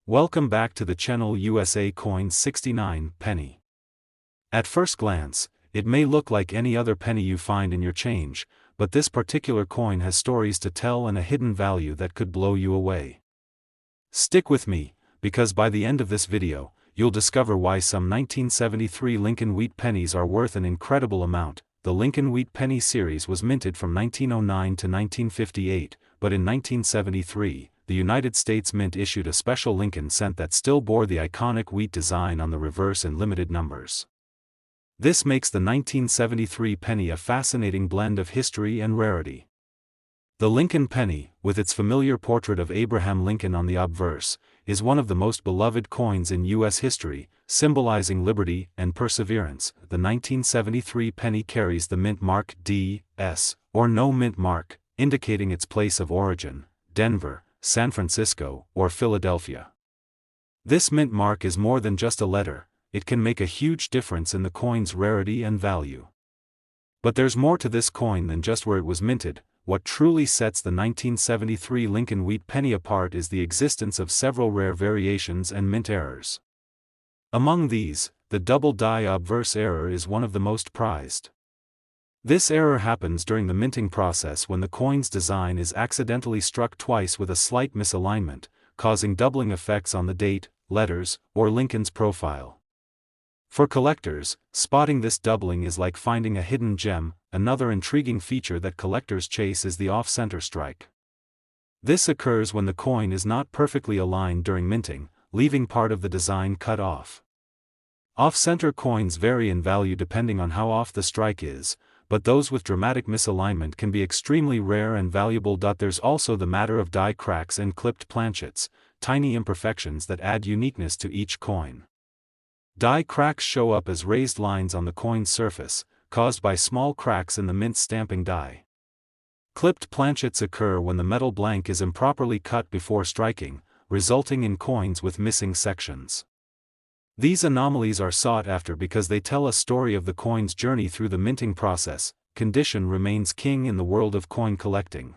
Welcome back to the channel USA Coin 69 Penny. At first glance, it may look like any other penny you find in your change, but this particular coin has stories to tell and a hidden value that could blow you away. Stick with me, because by the end of this video, you'll discover why some 1973 Lincoln Wheat pennies are worth an incredible amount. The Lincoln Wheat penny series was minted from 1909 to 1958, but in 1973, the United States Mint issued a special Lincoln cent that still bore the iconic wheat design on the reverse in limited numbers. This makes the 1973 penny a fascinating blend of history and rarity. The Lincoln penny, with its familiar portrait of Abraham Lincoln on the obverse, is one of the most beloved coins in U.S. history, symbolizing liberty and perseverance. The 1973 penny carries the mint mark D.S., or no mint mark, indicating its place of origin, Denver, San Francisco, or Philadelphia. This mint mark is more than just a letter, it can make a huge difference in the coin's rarity and value. But there's more to this coin than just where it was minted. What truly sets the 1973 Lincoln Wheat penny apart is the existence of several rare variations and mint errors. Among these, the double die obverse error is one of the most prized. This error happens during the minting process when the coin's design is accidentally struck twice with a slight misalignment, causing doubling effects on the date, letters, or Lincoln's profile. For collectors, spotting this doubling is like finding a hidden gem. Another intriguing feature that collectors chase is the off-center strike. This occurs when the coin is not perfectly aligned during minting, leaving part of the design cut off. Off-center coins vary in value depending on how off the strike is, but those with dramatic misalignment can be extremely rare and valuable. There's also the matter of die cracks and clipped planchets, tiny imperfections that add uniqueness to each coin. Die cracks show up as raised lines on the coin's surface, caused by small cracks in the mint stamping die. Clipped planchets occur when the metal blank is improperly cut before striking, resulting in coins with missing sections. These anomalies are sought after because they tell a story of the coin's journey through the minting process. Condition remains king in the world of coin collecting.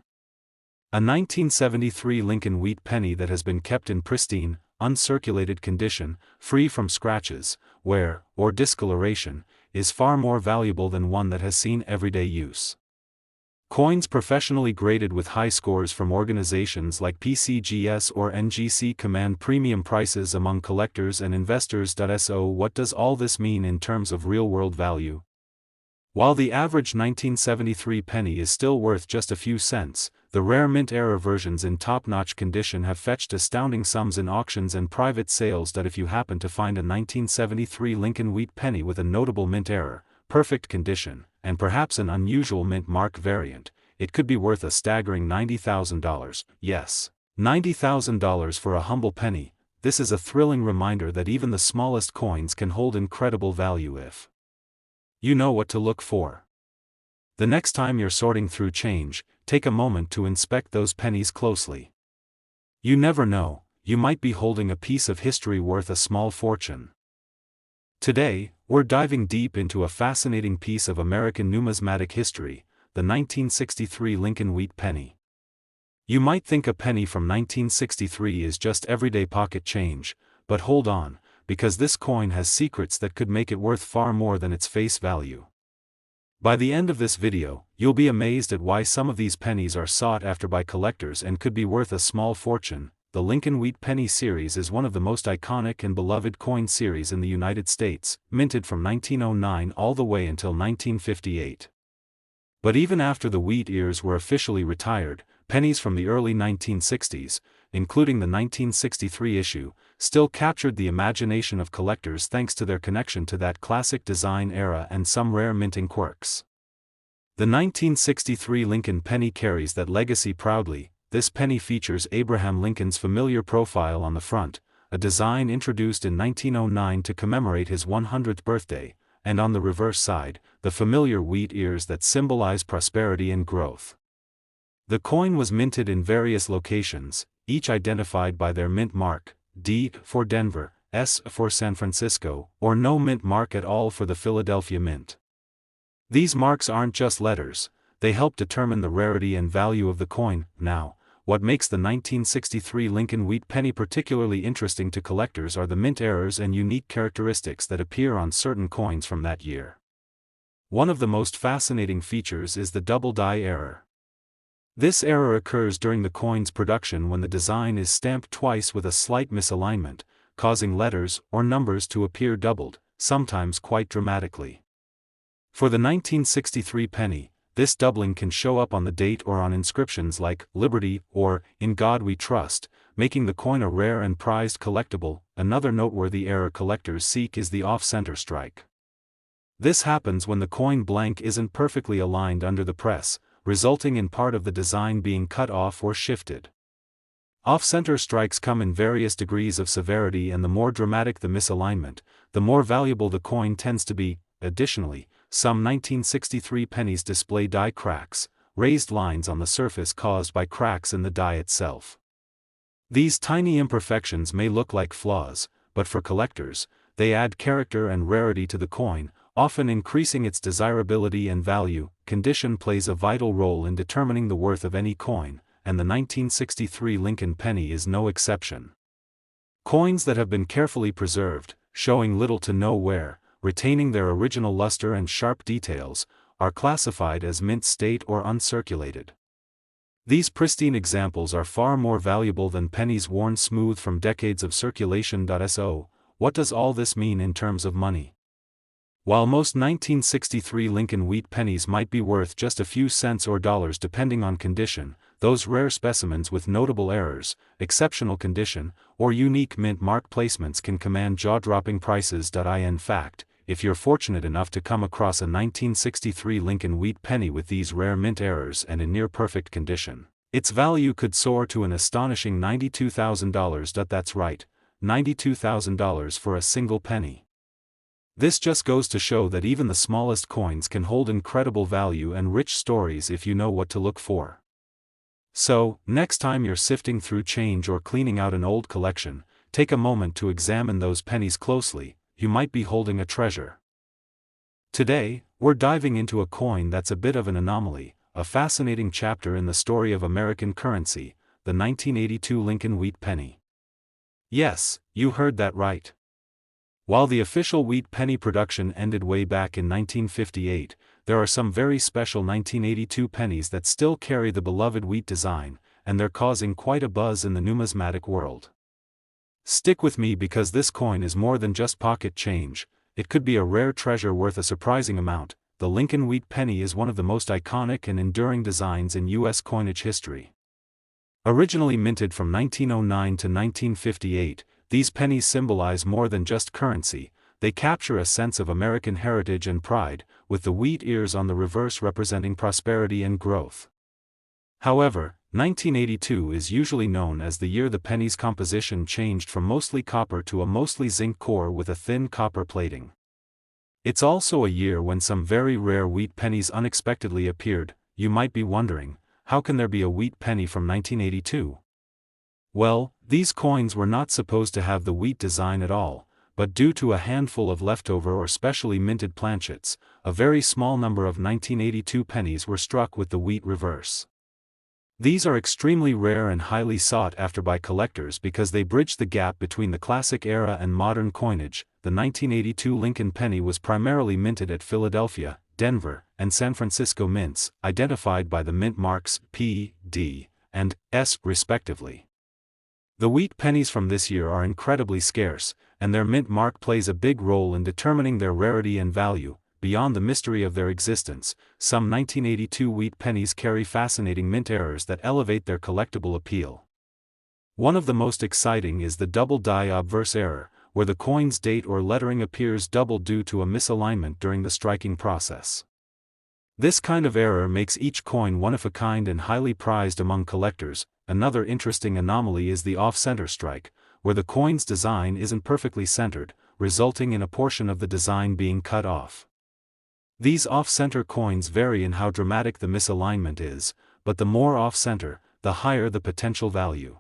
A 1973 Lincoln Wheat penny that has been kept in pristine, uncirculated condition, free from scratches, wear, or discoloration, is far more valuable than one that has seen everyday use. Coins professionally graded with high scores from organizations like PCGS or NGC command premium prices among collectors and investors. So what does all this mean in terms of real-world value? While the average 1973 penny is still worth just a few cents, the rare mint error versions in top-notch condition have fetched astounding sums in auctions and private sales. If you happen to find a 1973 Lincoln Wheat penny with a notable mint error, perfect condition, and perhaps an unusual mint mark variant, it could be worth a staggering $90,000. Yes, $90,000 for a humble penny. This is a thrilling reminder that even the smallest coins can hold incredible value if you know what to look for. The next time you're sorting through change, take a moment to inspect those pennies closely. You never know, you might be holding a piece of history worth a small fortune. Today, we're diving deep into a fascinating piece of American numismatic history, the 1963 Lincoln Wheat penny. You might think a penny from 1963 is just everyday pocket change, but hold on, because this coin has secrets that could make it worth far more than its face value. By the end of this video, you'll be amazed at why some of these pennies are sought after by collectors and could be worth a small fortune. The Lincoln Wheat penny series is one of the most iconic and beloved coin series in the United States, minted from 1909 all the way until 1958. But even after the wheat ears were officially retired, pennies from the early 1960s, including the 1963 issue, still captured the imagination of collectors thanks to their connection to that classic design era and some rare minting quirks. The 1963 Lincoln penny carries that legacy proudly. This penny features Abraham Lincoln's familiar profile on the front, a design introduced in 1909 to commemorate his 100th birthday, and on the reverse side, the familiar wheat ears that symbolize prosperity and growth. The coin was minted in various locations, each identified by their mint mark, D for Denver, S for San Francisco, or no mint mark at all for the Philadelphia Mint. These marks aren't just letters, they help determine the rarity and value of the coin. Now, what makes the 1963 Lincoln Wheat penny particularly interesting to collectors are the mint errors and unique characteristics that appear on certain coins from that year. One of the most fascinating features is the double die error. This error occurs during the coin's production when the design is stamped twice with a slight misalignment, causing letters or numbers to appear doubled, sometimes quite dramatically. For the 1963 penny, this doubling can show up on the date or on inscriptions like "Liberty" or "In God We Trust," making the coin a rare and prized collectible. Another noteworthy error collectors seek is the off-center strike. This happens when the coin blank isn't perfectly aligned under the press, resulting in part of the design being cut off or shifted. Off-center strikes come in various degrees of severity, and the more dramatic the misalignment, the more valuable the coin tends to be. Additionally, some 1963 pennies display die cracks, raised lines on the surface caused by cracks in the die itself. These tiny imperfections may look like flaws, but for collectors, they add character and rarity to the coin, often increasing its desirability and value. Condition plays a vital role in determining the worth of any coin, and the 1963 Lincoln penny is no exception. Coins that have been carefully preserved, showing little to no wear, retaining their original luster and sharp details, are classified as mint state or uncirculated. These pristine examples are far more valuable than pennies worn smooth from decades of circulation. So, what does all this mean in terms of money? While most 1963 Lincoln Wheat pennies might be worth just a few cents or dollars depending on condition, those rare specimens with notable errors, exceptional condition, or unique mint mark placements can command jaw-dropping prices. In fact, if you're fortunate enough to come across a 1963 Lincoln Wheat penny with these rare mint errors and in near-perfect condition, its value could soar to an astonishing $92,000. That's right, $92,000 for a single penny. This just goes to show that even the smallest coins can hold incredible value and rich stories if you know what to look for. So, next time you're sifting through change or cleaning out an old collection, take a moment to examine those pennies closely. You might be holding a treasure. Today, we're diving into a coin that's a bit of an anomaly, a fascinating chapter in the story of American currency, the 1982 Lincoln Wheat penny. Yes, you heard that right. While the official wheat penny production ended way back in 1958, there are some very special 1982 pennies that still carry the beloved wheat design, and they're causing quite a buzz in the numismatic world. Stick with me because this coin is more than just pocket change. It could be a rare treasure worth a surprising amount. The Lincoln Wheat penny is one of the most iconic and enduring designs in U.S. coinage history. Originally minted from 1909 to 1958, these pennies symbolize more than just currency. They capture a sense of American heritage and pride, with the wheat ears on the reverse representing prosperity and growth. However, 1982 is usually known as the year the penny's composition changed from mostly copper to a mostly zinc core with a thin copper plating. It's also a year when some very rare wheat pennies unexpectedly appeared. You might be wondering, how can there be a wheat penny from 1982? Well, these coins were not supposed to have the wheat design at all, but due to a handful of leftover or specially minted planchets, a very small number of 1982 pennies were struck with the wheat reverse. These are extremely rare and highly sought after by collectors because they bridge the gap between the classic era and modern coinage. The 1982 Lincoln penny was primarily minted at Philadelphia, Denver, and San Francisco mints, identified by the mint marks P, D, and S respectively. The wheat pennies from this year are incredibly scarce, and their mint mark plays a big role in determining their rarity and value. Beyond the mystery of their existence, some 1982 wheat pennies carry fascinating mint errors that elevate their collectible appeal. One of the most exciting is the double die obverse error, where the coin's date or lettering appears double due to a misalignment during the striking process. This kind of error makes each coin one of a kind and highly prized among collectors. Another interesting anomaly is the off-center strike, where the coin's design isn't perfectly centered, resulting in a portion of the design being cut off. These off-center coins vary in how dramatic the misalignment is, but the more off-center, the higher the potential value.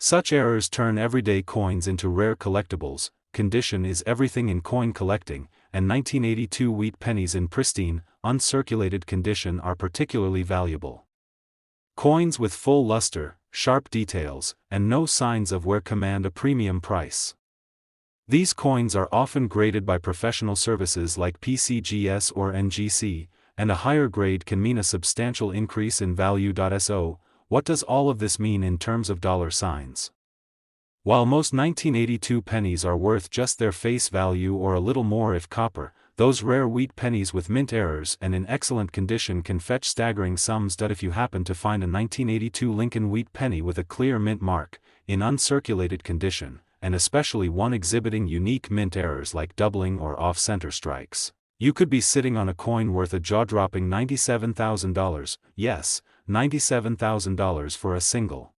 Such errors turn everyday coins into rare collectibles. Condition is everything in coin collecting, and 1982 wheat pennies in pristine, uncirculated condition are particularly valuable. Coins with full luster, sharp details, and no signs of wear command a premium price. These coins are often graded by professional services like PCGS or NGC, and a higher grade can mean a substantial increase in value. So, what does all of this mean in terms of dollar signs? While most 1982 pennies are worth just their face value or a little more if copper, those rare wheat pennies with mint errors and in excellent condition can fetch staggering sums. If you happen to find a 1982 Lincoln wheat penny with a clear mint mark, in uncirculated condition, and especially one exhibiting unique mint errors like doubling or off-center strikes, you could be sitting on a coin worth a jaw-dropping $97,000, yes, $97,000 for a single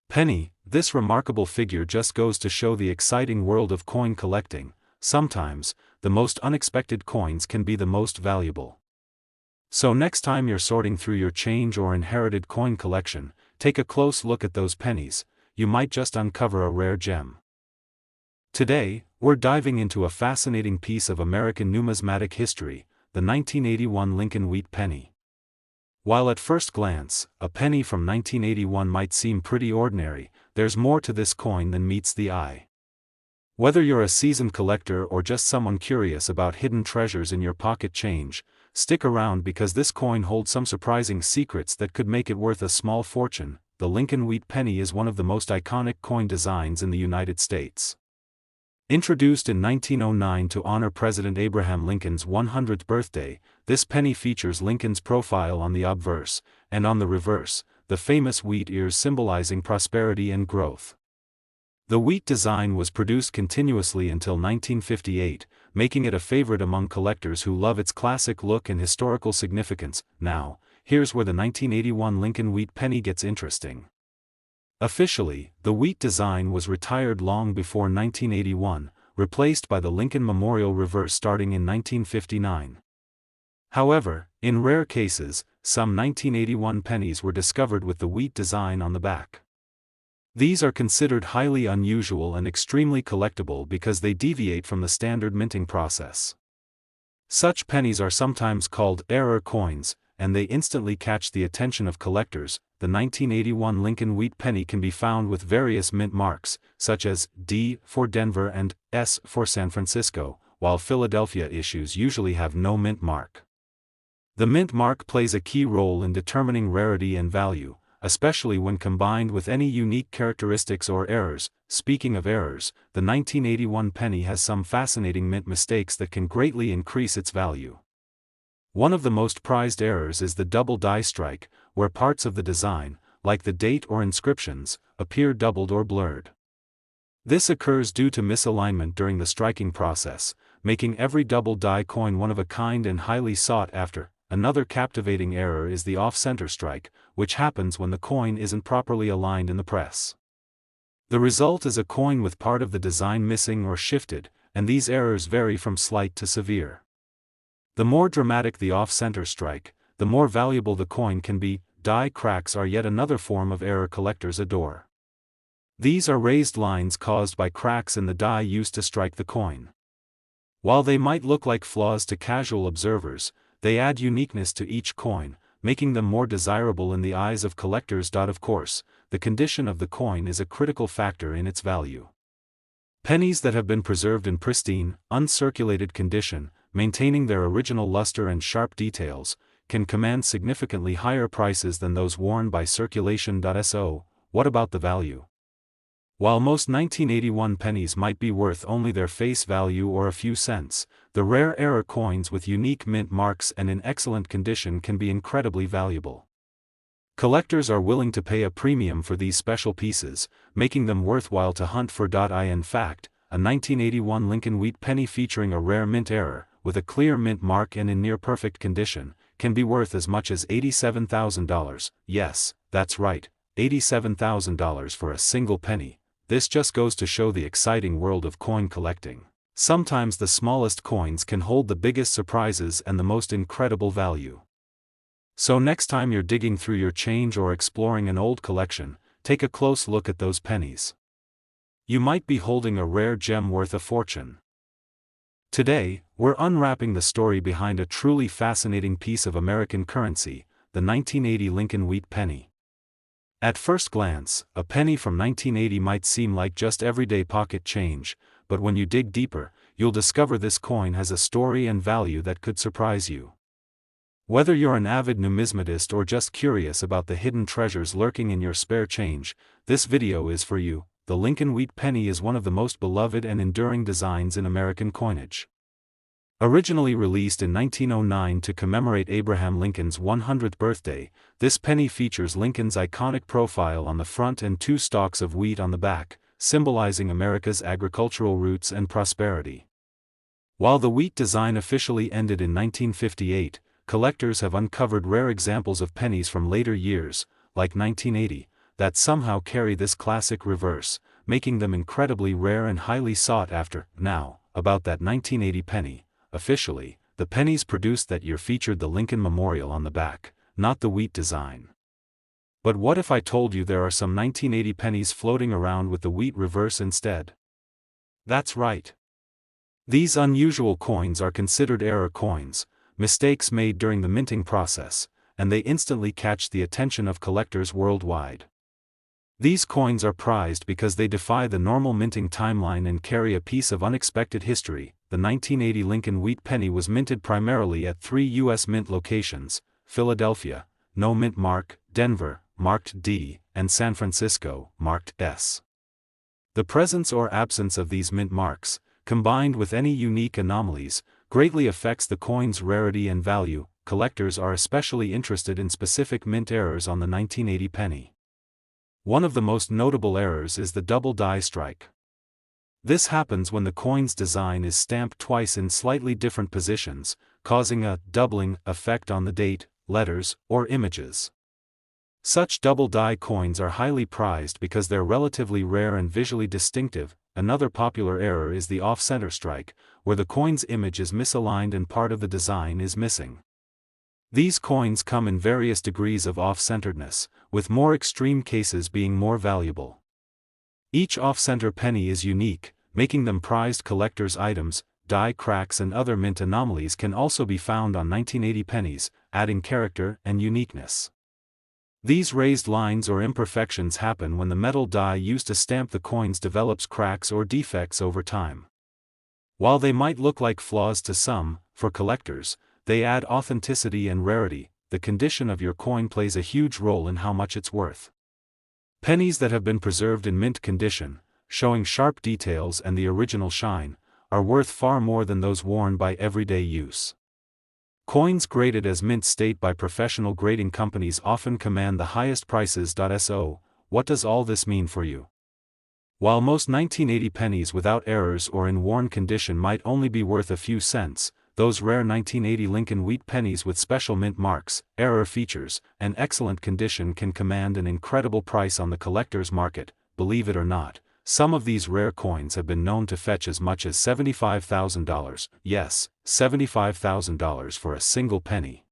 penny. This remarkable figure just goes to show the exciting world of coin collecting. Sometimes, the most unexpected coins can be the most valuable. So next time you're sorting through your change or inherited coin collection, take a close look at those pennies. You might just uncover a rare gem. Today, we're diving into a fascinating piece of American numismatic history, the 1981 Lincoln wheat penny. While at first glance, a penny from 1981 might seem pretty ordinary, there's more to this coin than meets the eye. Whether you're a seasoned collector or just someone curious about hidden treasures in your pocket change, stick around because this coin holds some surprising secrets that could make it worth a small fortune. The Lincoln wheat penny is one of the most iconic coin designs in the United States. Introduced in 1909 to honor President Abraham Lincoln's 100th birthday, this penny features Lincoln's profile on the obverse, and on the reverse, the famous wheat ears symbolizing prosperity and growth. The wheat design was produced continuously until 1958, making it a favorite among collectors who love its classic look and historical significance. Now, here's where the 1981 Lincoln wheat penny gets interesting. Officially, the wheat design was retired long before 1981, replaced by the Lincoln Memorial reverse starting in 1959. However, in rare cases, some 1981 pennies were discovered with the wheat design on the back. These are considered highly unusual and extremely collectible because they deviate from the standard minting process. Such pennies are sometimes called error coins, and they instantly catch the attention of collectors. The 1981 Lincoln wheat penny can be found with various mint marks, such as D for Denver and S for San Francisco, while Philadelphia issues usually have no mint mark. The mint mark plays a key role in determining rarity and value, especially when combined with any unique characteristics or errors. Speaking of errors, the 1981 penny has some fascinating mint mistakes that can greatly increase its value. One of the most prized errors is the double die strike, where parts of the design, like the date or inscriptions, appear doubled or blurred. This occurs due to misalignment during the striking process, making every double die coin one of a kind and highly sought after. Another captivating error is the off-center strike, which happens when the coin isn't properly aligned in the press. The result is a coin with part of the design missing or shifted, and these errors vary from slight to severe. The more dramatic the off-center strike, the more valuable the coin can be. Die cracks are yet another form of error collectors adore. These are raised lines caused by cracks in the die used to strike the coin. While they might look like flaws to casual observers, they add uniqueness to each coin, making them more desirable in the eyes of collectors. Of course, the condition of the coin is a critical factor in its value. Pennies that have been preserved in pristine, uncirculated condition, maintaining their original luster and sharp details, can command significantly higher prices than those worn by circulation. So, what about the value? While most 1981 pennies might be worth only their face value or a few cents, the rare error coins with unique mint marks and in excellent condition can be incredibly valuable. Collectors are willing to pay a premium for these special pieces, making them worthwhile to hunt for. In fact, a 1981 Lincoln wheat penny featuring a rare mint error, with a clear mint mark and in near-perfect condition, can be worth as much as $87,000. Yes, that's right, $87,000 for a single penny. This just goes to show the exciting world of coin collecting. Sometimes the smallest coins can hold the biggest surprises and the most incredible value. So next time you're digging through your change or exploring an old collection, take a close look at those pennies. You might be holding a rare gem worth a fortune. Today, we're unwrapping the story behind a truly fascinating piece of American currency, the 1980 Lincoln wheat penny. At first glance, a penny from 1980 might seem like just everyday pocket change, but when you dig deeper, you'll discover this coin has a story and value that could surprise you. Whether you're an avid numismatist or just curious about the hidden treasures lurking in your spare change, this video is for you. The Lincoln Wheat penny is one of the most beloved and enduring designs in American coinage. Originally released in 1909 to commemorate Abraham Lincoln's 100th birthday, this penny features Lincoln's iconic profile on the front and 2 stalks of wheat on the back, symbolizing America's agricultural roots and prosperity. While the wheat design officially ended in 1958, collectors have uncovered rare examples of pennies from later years, like 1980, that somehow carry this classic reverse, making them incredibly rare and highly sought after. Now, about that 1980 penny. Officially, the pennies produced that year featured the Lincoln Memorial on the back, not the wheat design. But what if I told you there are some 1980 pennies floating around with the wheat reverse instead? That's right. These unusual coins are considered error coins, mistakes made during the minting process, and they instantly catch the attention of collectors worldwide. These coins are prized because they defy the normal minting timeline and carry a piece of unexpected history. The 1980 Lincoln Wheat penny was minted primarily at 3 U.S. mint locations: Philadelphia, no mint mark; Denver, marked D; and San Francisco, marked S. The presence or absence of these mint marks, combined with any unique anomalies, greatly affects the coin's rarity and value. Collectors are especially interested in specific mint errors on the 1980 penny. One of the most notable errors is the double die strike. This happens when the coin's design is stamped twice in slightly different positions, causing a doubling effect on the date, letters, or images. Such double die coins are highly prized because they're relatively rare and visually distinctive. Another popular error is the off-center strike, where the coin's image is misaligned and part of the design is missing. These coins come in various degrees of off-centeredness, with more extreme cases being more valuable. Each off-center penny is unique, making them prized collector's items. Die cracks and other mint anomalies can also be found on 1980 pennies, adding character and uniqueness. These raised lines or imperfections happen when the metal die used to stamp the coins develops cracks or defects over time. While they might look like flaws to some, for collectors, they add authenticity and rarity. The condition of your coin plays a huge role in how much it's worth. Pennies that have been preserved in mint condition, showing sharp details and the original shine, are worth far more than those worn by everyday use. Coins graded as mint state by professional grading companies often command the highest prices. So, what does all this mean for you? While most 1980 pennies without errors or in worn condition might only be worth a few cents, those rare 1980 Lincoln Wheat pennies with special mint marks, error features, and excellent condition can command an incredible price on the collector's market. Believe it or not, some of these rare coins have been known to fetch as much as $75,000. Yes, $75,000 for a single penny.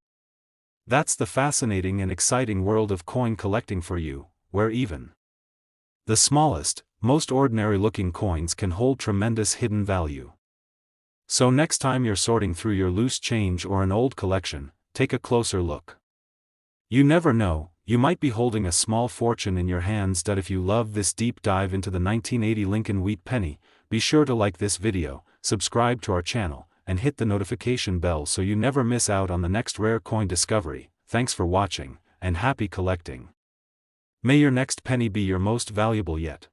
That's the fascinating and exciting world of coin collecting for you, where even the smallest, most ordinary-looking coins can hold tremendous hidden value. So next time you're sorting through your loose change or an old collection, take a closer look. You never know, you might be holding a small fortune in your hands. If you love this deep dive into the 1980 Lincoln Wheat penny, be sure to like this video, subscribe to our channel, and hit the notification bell so you never miss out on the next rare coin discovery. Thanks for watching, and happy collecting. May your next penny be your most valuable yet.